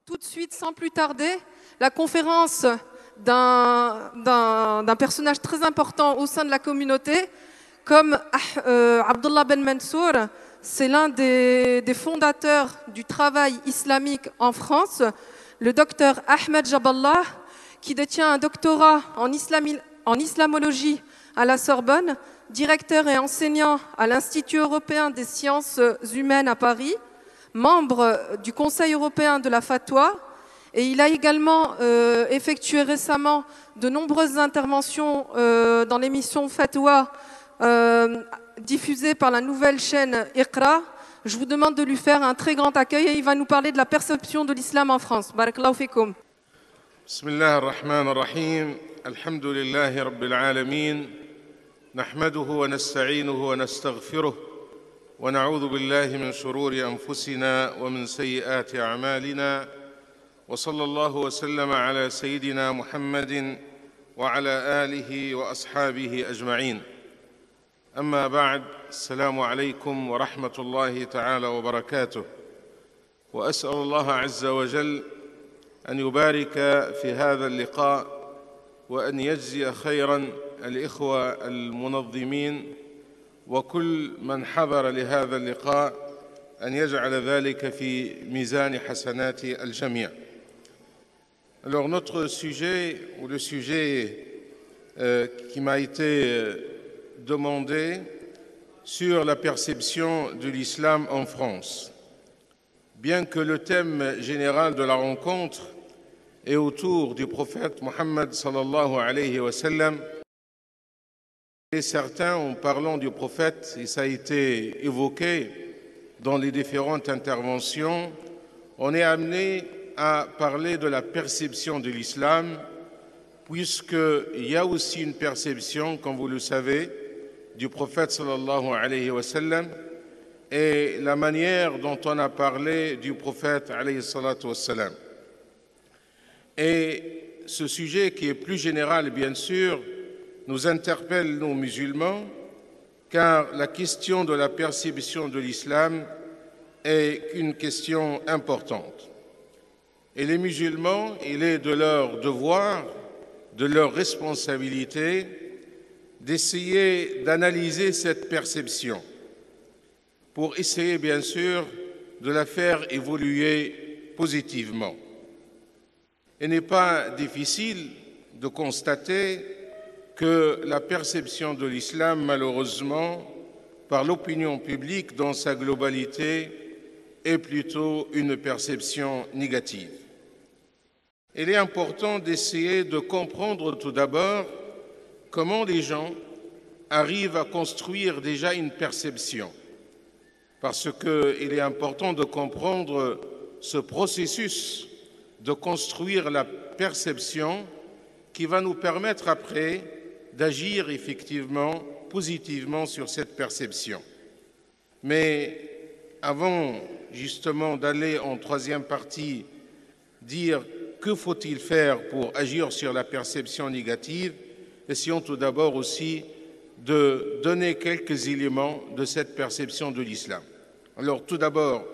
tout de suite, sans plus tarder, la conférence d'un personnage très important au sein de la communauté, comme Abdullah Ben Mansour. C'est l'un des fondateurs du travail islamique en France, le docteur Ahmed Jaballah, qui détient un doctorat en islamologie à la Sorbonne, directeur et enseignant à l'Institut européen des sciences humaines à Paris, membre du Conseil européen de la Fatwa, et il a également effectué récemment de nombreuses interventions dans l'émission Fatwa diffusée par la nouvelle chaîne Iqra. Je vous demande de lui faire un très grand accueil et il va nous parler de la perception de l'islam en France. Barakallahu fikoum. Bismillah ar-Rahman ar-Rahim. Alhamdulillahi Rabbil Alamin. نحمده ونستعينه ونستغفره ونعوذ بالله من شرور أنفسنا ومن سيئات أعمالنا وصلى الله وسلم على سيدنا محمد وعلى آله وأصحابه أجمعين. أما بعد، السلام عليكم ورحمة الله تعالى وبركاته. وأسأل الله عز وجل أن يبارك في هذا اللقاء وأن يجزي خيراً الإخوة المنظمين وكل من حضر لهذا اللقاء، أن يجعل ذلك في ميزان حسنات الجميع. Alors notre sujet, ou le sujet qui m'a été demandé sur la perception de l'islam en France. Bien que le thème général de la rencontre est autour du prophète Mohammed sallallahu alayhi wa sallam, et certains, en parlant du prophète, et ça a été évoqué dans les différentes interventions, on est amené à parler de la perception de l'islam, puisqu'il y a aussi une perception, comme vous le savez, du prophète sallallahu alayhi wa sallam, et la manière dont on a parlé du prophète alayhi salatu wa sallam. Et ce sujet qui est plus général, bien sûr, nous interpelle, nous musulmans, car la question de la perception de l'islam est une question importante. Et les musulmans, il est de leur devoir, de leur responsabilité, d'essayer d'analyser cette perception pour essayer, bien sûr, de la faire évoluer positivement. Il n'est pas difficile de constater que la perception de l'islam, malheureusement, par l'opinion publique dans sa globalité, est plutôt une perception négative. Il est important d'essayer de comprendre tout d'abord comment les gens arrivent à construire déjà une perception, parce qu'il est important de comprendre ce processus de construire la perception qui va nous permettre après d'agir effectivement positivement sur cette perception. Mais avant justement d'aller en troisième partie dire que faut-il faire pour agir sur la perception négative, essayons tout d'abord aussi de donner quelques éléments de cette perception de l'islam. Alors tout d'abord,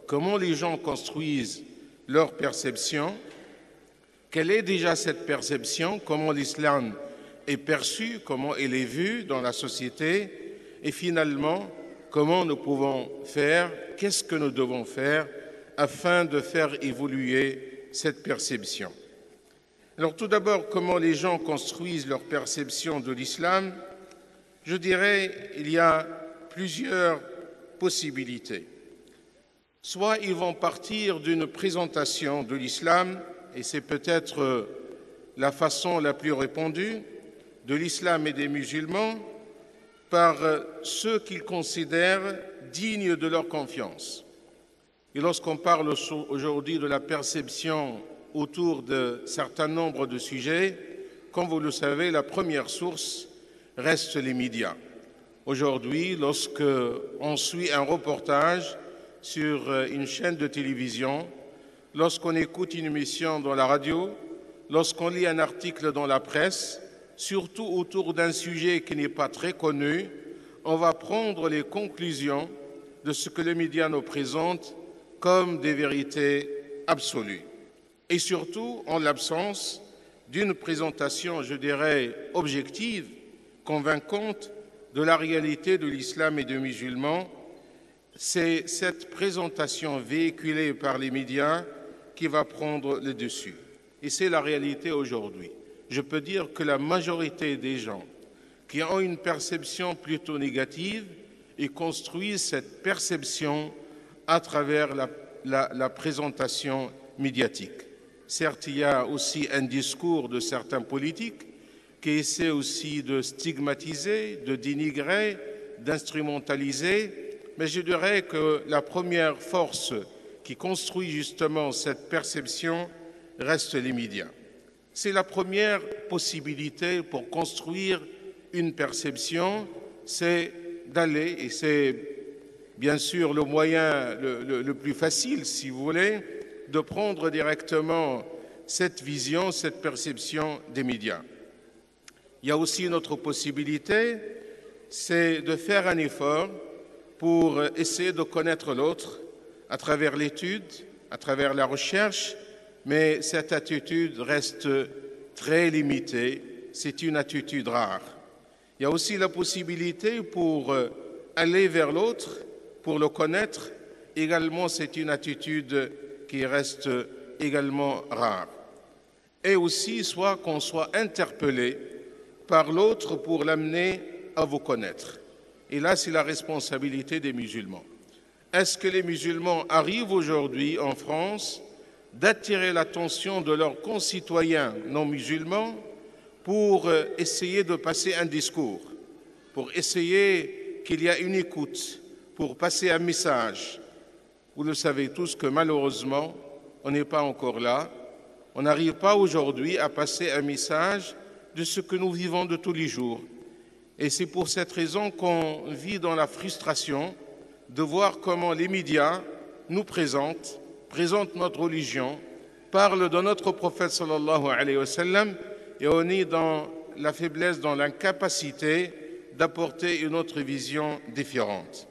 comment les gens construisent leur perception? Quelle est déjà cette perception? Comment l'islam est perçu, comment il est vu dans la société, et finalement, comment nous pouvons faire, qu'est-ce que nous devons faire afin de faire évoluer cette perception. Alors tout d'abord, comment les gens construisent leur perception de l'islam? Je dirais il y a plusieurs possibilités. Soit ils vont partir d'une présentation de l'islam, et c'est peut-être la façon la plus répandue, de l'islam et des musulmans, par ceux qu'ils considèrent dignes de leur confiance. Et lorsqu'on parle aujourd'hui de la perception autour de certain nombre de sujets, comme vous le savez, la première source reste les médias. Aujourd'hui, lorsqu'on suit un reportage sur une chaîne de télévision, lorsqu'on écoute une émission dans la radio, lorsqu'on lit un article dans la presse, surtout autour d'un sujet qui n'est pas très connu, on va prendre les conclusions de ce que les médias nous présentent comme des vérités absolues. et surtout en l'absence d'une présentation, je dirais, objective, convaincante de la réalité de l'islam et des musulmans. C'est cette présentation véhiculée par les médias qui va prendre le dessus. Et c'est la réalité aujourd'hui. Je peux dire que la majorité des gens qui ont une perception plutôt négative, ils construisent cette perception à travers la présentation médiatique. Certes, il y a aussi un discours de certains politiques qui essaient aussi de stigmatiser, de dénigrer, d'instrumentaliser, mais je dirais que la première force qui construit justement cette perception reste les médias. C'est la première possibilité pour construire une perception, c'est d'aller, et c'est bien sûr le moyen le plus facile, si vous voulez, de prendre directement cette vision, cette perception des médias. Il y a aussi une autre possibilité, c'est de faire un effort pour essayer de connaître l'autre à travers l'étude, à travers la recherche, mais cette attitude reste très limitée, c'est une attitude rare. Il y a aussi la possibilité pour aller vers l'autre, pour le connaître, également c'est une attitude qui reste également rare. Et aussi, soit qu'on soit interpellé par l'autre pour l'amener à vous connaître. Et là, c'est la responsabilité des musulmans. Est-ce que les musulmans arrivent aujourd'hui en France d'attirer l'attention de leurs concitoyens non musulmans pour essayer de passer un discours, pour essayer qu'il y ait une écoute, pour passer un message? Vous le savez tous que malheureusement, on n'est pas encore là. On n'arrive pas aujourd'hui à passer un message de ce que nous vivons de tous les jours. Et c'est pour cette raison qu'on vit dans la frustration de voir comment les médias nous présentent notre religion, parlent de notre prophète sallallahu alayhi wa sallam, et on est dans la faiblesse, dans l'incapacité d'apporter une autre vision différente.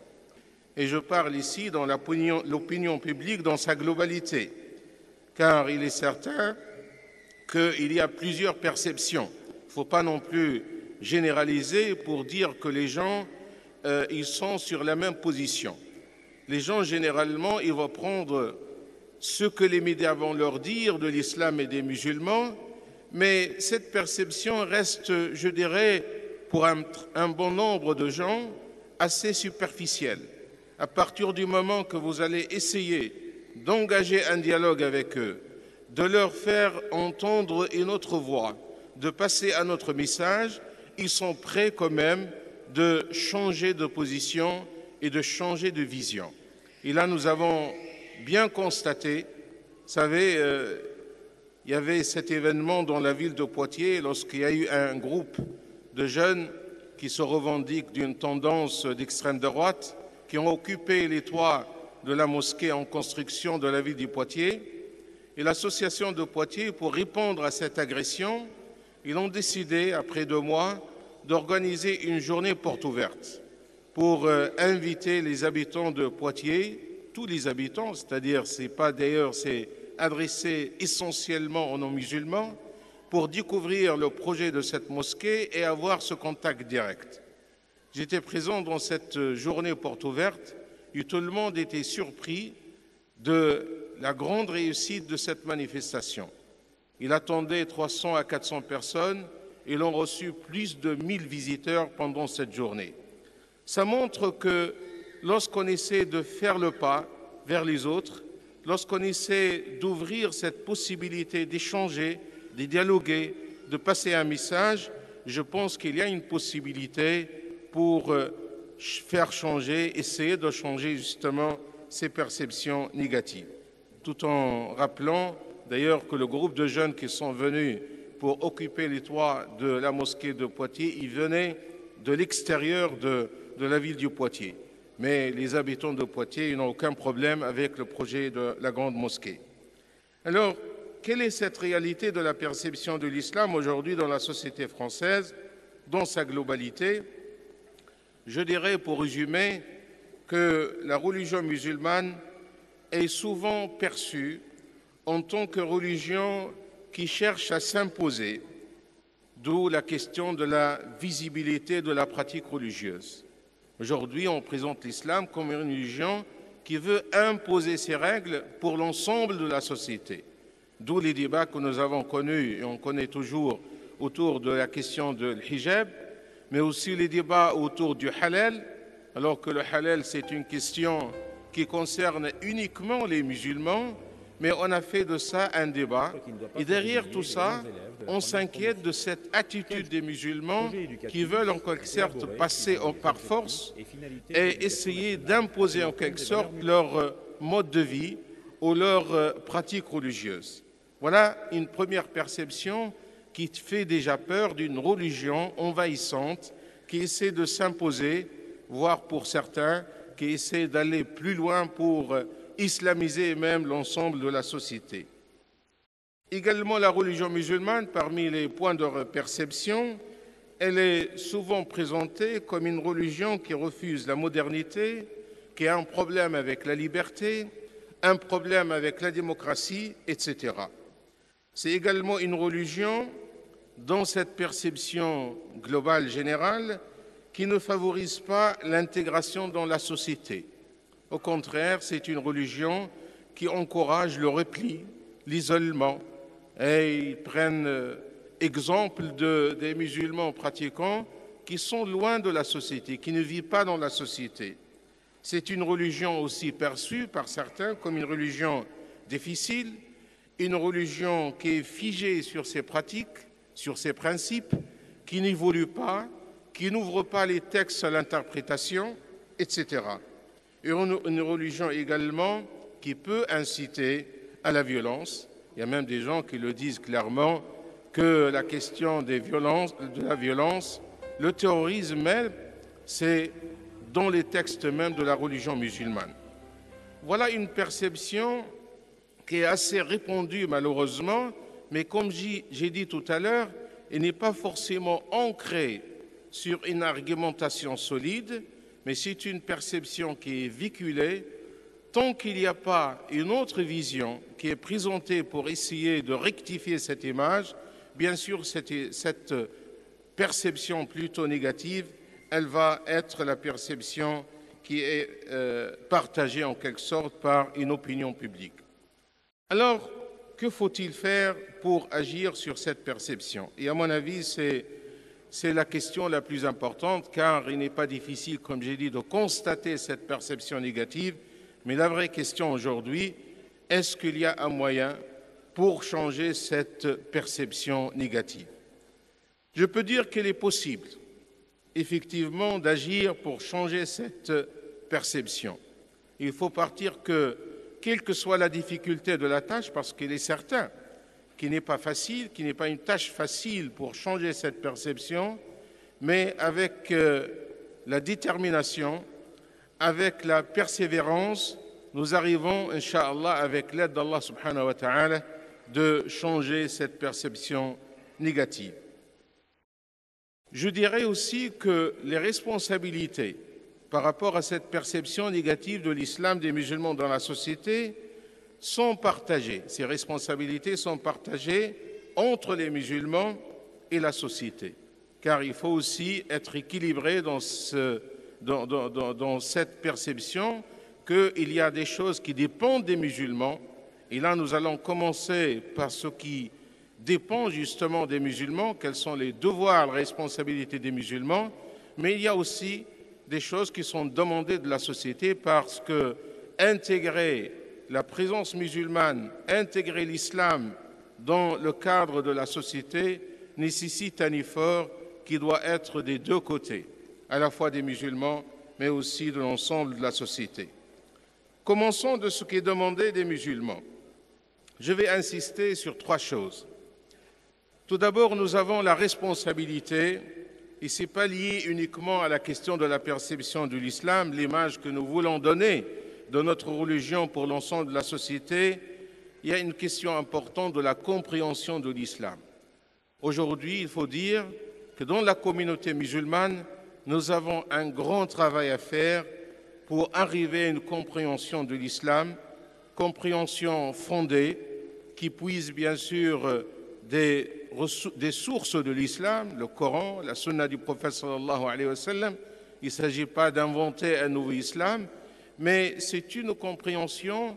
Et je parle ici dans l'opinion publique dans sa globalité, car il est certain qu'il y a plusieurs perceptions. Il ne faut pas non plus généraliser pour dire que les gens ils sont sur la même position. Les gens, généralement, ils vont prendre ce que les médias vont leur dire de l'islam et des musulmans, mais cette perception reste, je dirais, pour un bon nombre de gens, assez superficielle. À partir du moment que vous allez essayer d'engager un dialogue avec eux, de leur faire entendre une autre voix, de passer à notre message, ils sont prêts quand même de changer de position et de changer de vision. Et là, nous avons bien constaté, vous savez, il y avait cet événement dans la ville de Poitiers lorsqu'il y a eu un groupe de jeunes qui se revendiquent d'une tendance d'extrême droite, qui ont occupé les toits de la mosquée en construction de la ville de Poitiers. Et l'association de Poitiers, pour répondre à cette agression, ils ont décidé, après 2 mois, d'organiser une journée porte ouverte pour inviter les habitants de Poitiers, tous les habitants, c'est-à-dire, c'est adressé essentiellement aux non-musulmans, pour découvrir le projet de cette mosquée et avoir ce contact direct. J'étais présent dans cette journée porte ouverte et tout le monde était surpris de la grande réussite de cette manifestation. Il attendait 300 à 400 personnes et l'ont reçu plus de 1000 visiteurs pendant cette journée. Ça montre que lorsqu'on essaie de faire le pas vers les autres, lorsqu'on essaie d'ouvrir cette possibilité d'échanger, de dialoguer, de passer un message, je pense qu'il y a une possibilité pour faire changer, essayer de changer justement ces perceptions négatives. Tout en rappelant d'ailleurs que le groupe de jeunes qui sont venus pour occuper les toits de la mosquée de Poitiers, ils venaient de l'extérieur de la ville du Poitiers. Mais les habitants de Poitiers n'ont aucun problème avec le projet de la grande mosquée. Alors, quelle est cette réalité de la perception de l'islam aujourd'hui dans la société française, dans sa globalité? Je dirais, pour résumer, que la religion musulmane est souvent perçue en tant que religion qui cherche à s'imposer, d'où la question de la visibilité de la pratique religieuse. Aujourd'hui, on présente l'islam comme une religion qui veut imposer ses règles pour l'ensemble de la société. D'où les débats que nous avons connus et on connaît toujours autour de la question de l'hijab, mais aussi les débats autour du halal, alors que le halal, c'est une question qui concerne uniquement les musulmans, mais on a fait de ça un débat. Et derrière tout ça, on s'inquiète de cette attitude des musulmans qui veulent en quelque sorte passer par force et essayer d'imposer en quelque sorte leur mode de vie ou leur pratique religieuse. Voilà une première perception qui fait déjà peur d'une religion envahissante qui essaie de s'imposer, voire pour certains, qui essaie d'aller plus loin pour islamiser même l'ensemble de la société. Également, la religion musulmane, parmi les points de perception, elle est souvent présentée comme une religion qui refuse la modernité, qui a un problème avec la liberté, un problème avec la démocratie, etc. C'est également une religion, dans cette perception globale générale, qui ne favorise pas l'intégration dans la société. Au contraire, c'est une religion qui encourage le repli, l'isolement. Et ils prennent exemple des musulmans pratiquants qui sont loin de la société, qui ne vivent pas dans la société. C'est une religion aussi perçue par certains comme une religion difficile, une religion qui est figée sur ses pratiques, sur ses principes, qui n'évolue pas, qui n'ouvre pas les textes à l'interprétation, etc. Et une religion également qui peut inciter à la violence. Il y a même des gens qui le disent clairement que la question de la violence, le terrorisme même, c'est dans les textes même de la religion musulmane. Voilà une perception qui est assez répandue malheureusement, mais comme j'ai dit tout à l'heure, elle n'est pas forcément ancrée sur une argumentation solide, mais c'est une perception qui est véhiculée. Tant qu'il n'y a pas une autre vision qui est présentée pour essayer de rectifier cette image, bien sûr, cette perception plutôt négative, elle va être la perception qui est partagée en quelque sorte par une opinion publique. Alors, que faut-il faire pour agir sur cette perception? Et à mon avis, c'est la question la plus importante, car il n'est pas difficile, comme j'ai dit, de constater cette perception négative. Mais la vraie question aujourd'hui, est-ce qu'il y a un moyen pour changer cette perception négative? Je peux dire qu'il est possible, effectivement, d'agir pour changer cette perception. Il faut partir que, quelle que soit la difficulté de la tâche, parce qu'il est certain qu'il n'est pas facile, qu'il n'est pas une tâche facile pour changer cette perception, mais avec la détermination, avec la persévérance, nous arrivons, Inch'Allah, avec l'aide d'Allah subhanahu wa ta'ala, de changer cette perception négative. Je dirais aussi que les responsabilités par rapport à cette perception négative de l'islam des musulmans dans la société sont partagées. Ces responsabilités sont partagées entre les musulmans et la société, car il faut aussi être équilibré dans cette perception qu'il y a des choses qui dépendent des musulmans. Et là, nous allons commencer par ce qui dépend justement des musulmans, quels sont les devoirs, les responsabilités des musulmans, mais il y a aussi des choses qui sont demandées de la société parce que intégrer la présence musulmane, intégrer l'islam dans le cadre de la société nécessite un effort qui doit être des deux côtés, à la fois des musulmans, mais aussi de l'ensemble de la société. Commençons de ce qui est demandé des musulmans. Je vais insister sur trois choses. Tout d'abord, nous avons la responsabilité, et ce n'est pas lié uniquement à la question de la perception de l'islam, l'image que nous voulons donner de notre religion pour l'ensemble de la société. Il y a une question importante de la compréhension de l'islam. Aujourd'hui, il faut dire que dans la communauté musulmane, nous avons un grand travail à faire pour arriver à une compréhension de l'islam, compréhension fondée qui puise bien sûr des sources de l'islam, le Coran, la sunna du prophète sallallahu alayhi wa sallam. Il ne s'agit pas d'inventer un nouveau islam, mais c'est une compréhension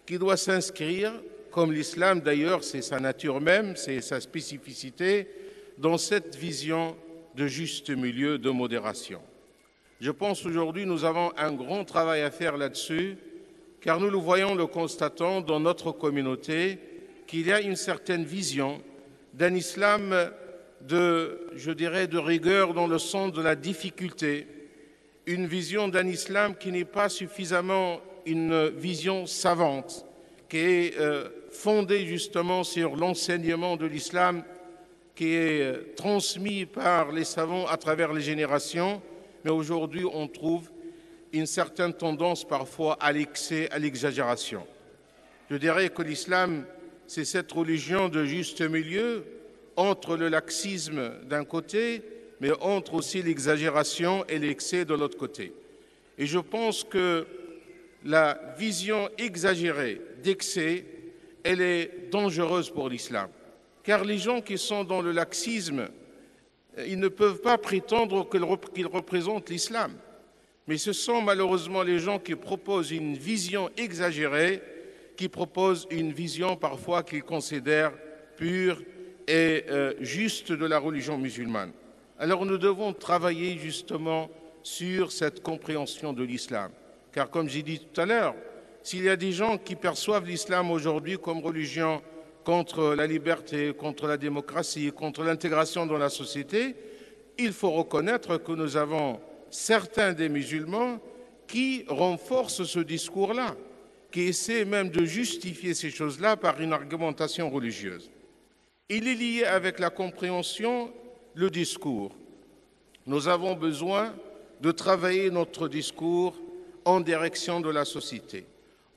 qui doit s'inscrire, comme l'islam d'ailleurs, c'est sa nature même, c'est sa spécificité, dans cette vision de juste milieu, de modération. Je pense aujourd'hui nous avons un grand travail à faire là-dessus, car nous le voyons, le constatons dans notre communauté, qu'il y a une certaine vision d'un islam je dirais, de rigueur dans le sens de la difficulté, une vision d'un islam qui n'est pas suffisamment une vision savante, qui est fondée justement sur l'enseignement de l'islam, qui est transmis par les savants à travers les générations, mais aujourd'hui on trouve une certaine tendance parfois à l'excès, à l'exagération. Je dirais que l'islam, c'est cette religion de juste milieu entre le laxisme d'un côté, mais entre aussi l'exagération et l'excès de l'autre côté. Et je pense que la vision exagérée d'excès, elle est dangereuse pour l'islam. Car les gens qui sont dans le laxisme, ils ne peuvent pas prétendre qu'ils représentent l'islam. Mais ce sont malheureusement les gens qui proposent une vision exagérée, qui proposent une vision parfois qu'ils considèrent pure et juste de la religion musulmane. Alors nous devons travailler justement sur cette compréhension de l'islam. Car comme j'ai dit tout à l'heure, s'il y a des gens qui perçoivent l'islam aujourd'hui comme religion contre la liberté, contre la démocratie, contre l'intégration dans la société, il faut reconnaître que nous avons certains des musulmans qui renforcent ce discours-là, qui essaient même de justifier ces choses-là par une argumentation religieuse. Il est lié avec la compréhension, le discours. Nous avons besoin de travailler notre discours en direction de la société,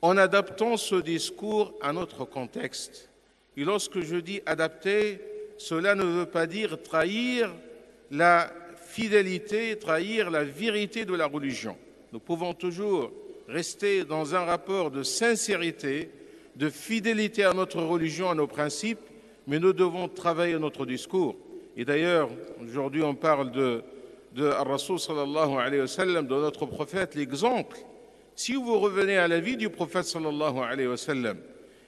en adaptant ce discours à notre contexte. Et lorsque je dis adapter, cela ne veut pas dire trahir la fidélité, trahir la vérité de la religion. Nous pouvons toujours rester dans un rapport de sincérité, de fidélité à notre religion, à nos principes, mais nous devons travailler notre discours. Et d'ailleurs, aujourd'hui on parle de Ar-Rasoul sallallahu alayhi wa sallam, de notre prophète, l'exemple. Si vous revenez à la vie du prophète sallallahu alayhi wa sallam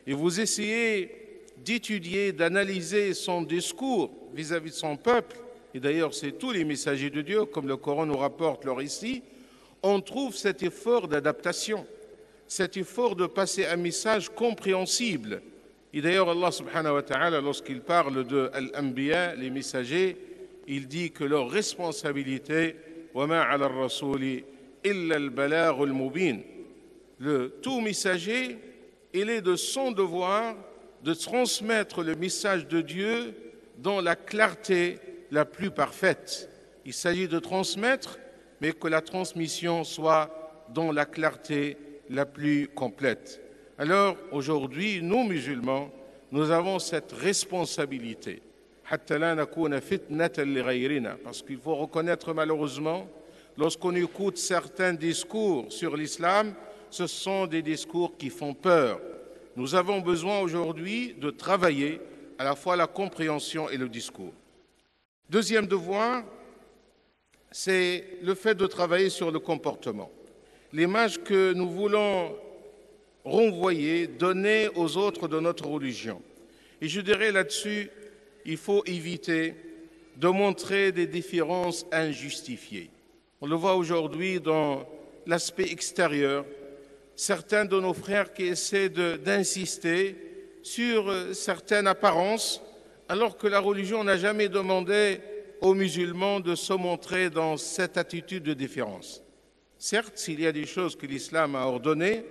et vous essayez d'étudier, d'analyser son discours vis-à-vis de son peuple, et d'ailleurs c'est tous les messagers de Dieu, comme le Coran nous rapporte leur récit, on trouve cet effort d'adaptation, cet effort de passer un message compréhensible. Et d'ailleurs Allah subhanahu wa ta'ala, lorsqu'il parle de Al-Anbiya, les messagers, il dit que leur responsabilité, وَمَا عَلَى الرَّسُولِ إِلَّا الْبَلَاغُ الْمُبِينُ, le tout messager, il est de son devoir de transmettre le message de Dieu dans la clarté la plus parfaite. Il s'agit de transmettre, mais que la transmission soit dans la clarté la plus complète. Alors aujourd'hui, nous musulmans, nous avons cette responsabilité. Parce qu'il faut reconnaître malheureusement, lorsqu'on écoute certains discours sur l'islam, ce sont des discours qui font peur. Nous avons besoin aujourd'hui de travailler à la fois la compréhension et le discours. Deuxième devoir, c'est le fait de travailler sur le comportement. L'image que nous voulons renvoyer, donner aux autres de notre religion. Et je dirais là-dessus, il faut éviter de montrer des différences injustifiées. On le voit aujourd'hui dans l'aspect extérieur. Certains de nos frères qui essaient d'insister sur certaines apparences, alors que la religion n'a jamais demandé aux musulmans de se montrer dans cette attitude de différence. Certes, s'il y a des choses que l'islam a ordonnées,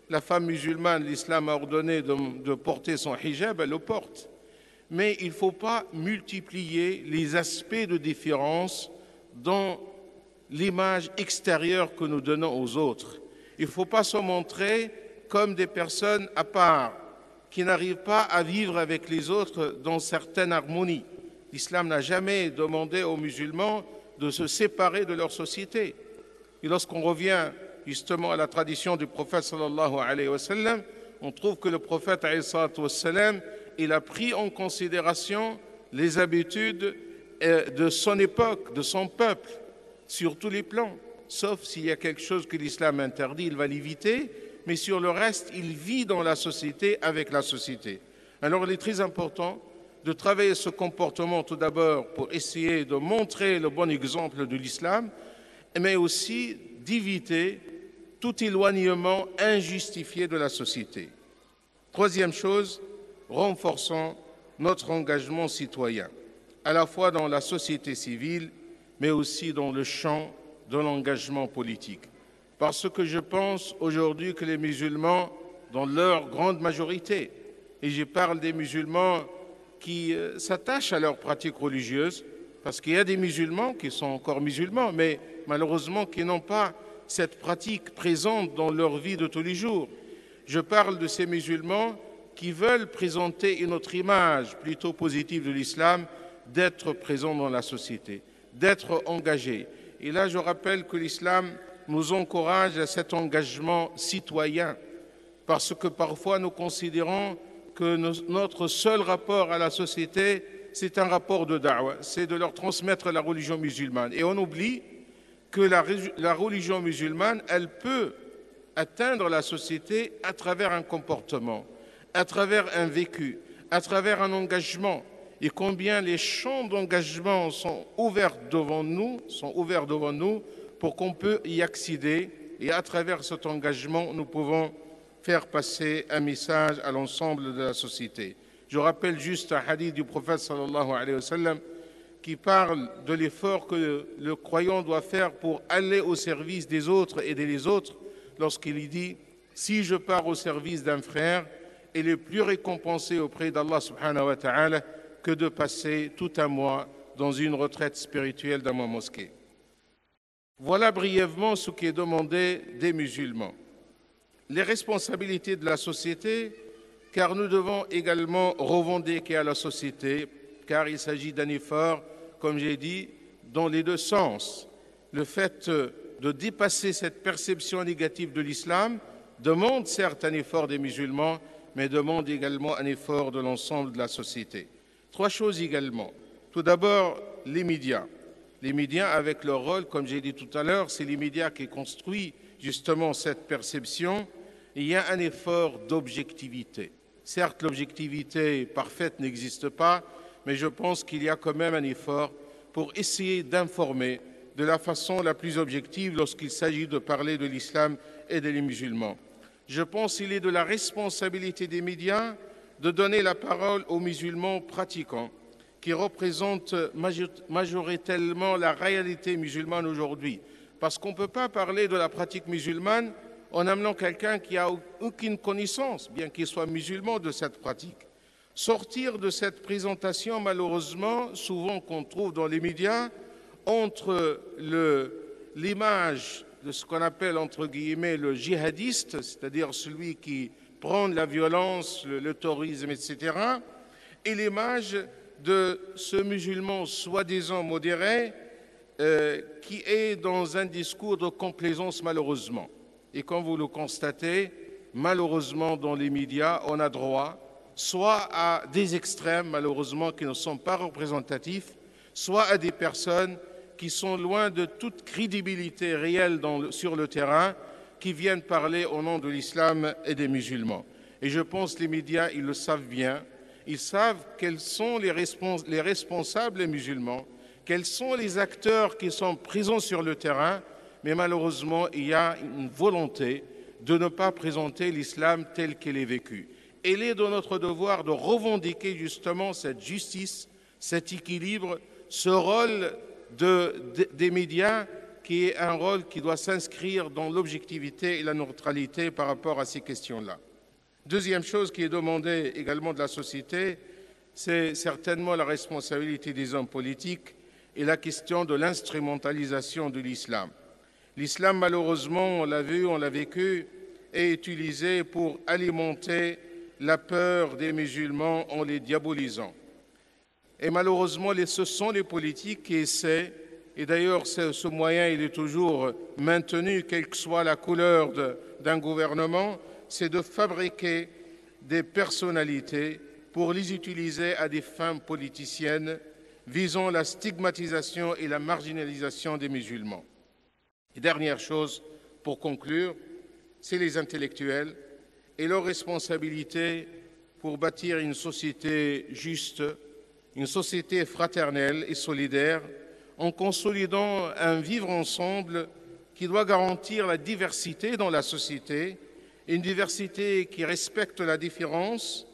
la femme musulmane, l'islam a ordonné de porter son hijab, elle le porte. Mais il ne faut pas multiplier les aspects de différence dans l'image extérieure que nous donnons aux autres. Il ne faut pas se montrer comme des personnes à part, qui n'arrivent pas à vivre avec les autres dans certaines harmonies. L'islam n'a jamais demandé aux musulmans de se séparer de leur société. Et lorsqu'on revient justement à la tradition du prophète sallallahu alayhi wa sallam, on trouve que le prophète, alayhi salatu wassalam, il a pris en considération les habitudes de son époque, de son peuple, sur tous les plans. Sauf s'il y a quelque chose que l'islam interdit, il va l'éviter, mais sur le reste, il vit dans la société, avec la société. Alors il est très important de travailler ce comportement tout d'abord pour essayer de montrer le bon exemple de l'islam, mais aussi d'éviter tout éloignement injustifié de la société. Troisième chose, renforçons notre engagement citoyen, à la fois dans la société civile, mais aussi dans le champ de l'engagement politique. Parce que je pense aujourd'hui que les musulmans, dans leur grande majorité, et je parle des musulmans qui s'attachent à leurs pratiques religieuses, parce qu'il y a des musulmans qui sont encore musulmans, mais malheureusement qui n'ont pas cette pratique présente dans leur vie de tous les jours. Je parle de ces musulmans qui veulent présenter une autre image plutôt positive de l'islam, d'être présents dans la société, d'être engagés. Et là, je rappelle que l'islam nous encourage à cet engagement citoyen, parce que parfois nous considérons que notre seul rapport à la société, c'est un rapport de da'wah, c'est de leur transmettre la religion musulmane. Et on oublie que la religion musulmane, elle peut atteindre la société à travers un comportement, à travers un vécu, à travers un engagement. Et combien les champs d'engagement sont ouverts devant nous pour qu'on puisse y accéder. Et à travers cet engagement, nous pouvons faire passer un message à l'ensemble de la société. Je rappelle juste un hadith du prophète sallallahu alayhi wa sallam qui parle de l'effort que le croyant doit faire pour aller au service des autres, aider les autres, lorsqu'il dit « Si je pars au service d'un frère, il est plus récompensé auprès d'Allah subhanahu wa ta'ala que de passer tout un mois dans une retraite spirituelle dans ma mosquée. » Voilà brièvement ce qui est demandé des musulmans. Les responsabilités de la société, car nous devons également revendiquer à la société, car il s'agit d'un effort, comme j'ai dit, dans les deux sens. Le fait de dépasser cette perception négative de l'islam demande certes un effort des musulmans, mais demande également un effort de l'ensemble de la société. Trois choses également. Tout d'abord, les médias. Les médias, avec leur rôle, comme j'ai dit tout à l'heure, c'est les médias qui construisent justement cette perception. Il y a un effort d'objectivité. Certes, l'objectivité parfaite n'existe pas, mais je pense qu'il y a quand même un effort pour essayer d'informer de la façon la plus objective lorsqu'il s'agit de parler de l'islam et des musulmans. Je pense qu'il est de la responsabilité des médias de donner la parole aux musulmans pratiquants qui représentent majoritairement la réalité musulmane aujourd'hui. Parce qu'on ne peut pas parler de la pratique musulmane en amenant quelqu'un qui n'a aucune connaissance, bien qu'il soit musulman, de cette pratique. Sortir de cette présentation, malheureusement, souvent qu'on trouve dans les médias, entre l'image de ce qu'on appelle, entre guillemets, le djihadiste, c'est-à-dire celui qui prend la violence, le terrorisme, etc., et l'image de ce musulman soi-disant modéré qui est dans un discours de complaisance, malheureusement. Et comme vous le constatez, malheureusement, dans les médias, on a droit soit à des extrêmes, malheureusement, qui ne sont pas représentatifs, soit à des personnes qui sont loin de toute crédibilité réelle sur le terrain, qui viennent parler au nom de l'islam et des musulmans. Et je pense que les médias, ils le savent bien. Ils savent quels sont les responsables musulmans, quels sont les acteurs qui sont présents sur le terrain, mais malheureusement, il y a une volonté de ne pas présenter l'islam tel qu'il est vécu. Il est de notre devoir de revendiquer justement cette justice, cet équilibre, ce rôle des médias qui est un rôle qui doit s'inscrire dans l'objectivité et la neutralité par rapport à ces questions-là. Deuxième chose qui est demandée également de la société, c'est certainement la responsabilité des hommes politiques et la question de l'instrumentalisation de l'islam. L'islam, malheureusement, on l'a vu, on l'a vécu, est utilisé pour alimenter la peur des musulmans en les diabolisant. Et malheureusement, ce sont les politiques qui essaient, et d'ailleurs ce moyen il est toujours maintenu, quelle que soit la couleur d'un gouvernement, c'est de fabriquer des personnalités pour les utiliser à des fins politiciennes visant la stigmatisation et la marginalisation des musulmans. Et dernière chose, pour conclure, c'est les intellectuels et leur responsabilité pour bâtir une société juste, une société fraternelle et solidaire, en consolidant un vivre ensemble qui doit garantir la diversité dans la société, une diversité qui respecte la différence,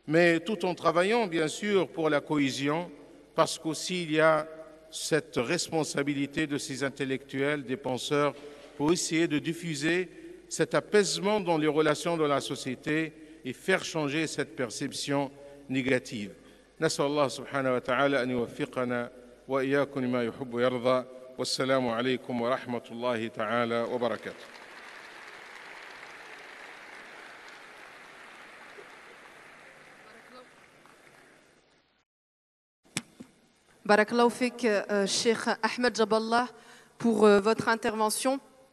mais tout en travaillant bien sûr pour la cohésion, parce qu'aussi il y a cette responsabilité de ces intellectuels, des penseurs, pour essayer de diffuser cet apaisement dans les relations de la société et faire changer cette perception négative. نسأل الله سبحانه وتعالى أن يوفقنا وإياكم لما يحب ويرضى والسلام عليكم ورحمة الله تعالى وبركاته. Barakallahu fik, Cheikh Ahmed Jaballah, pour votre intervention.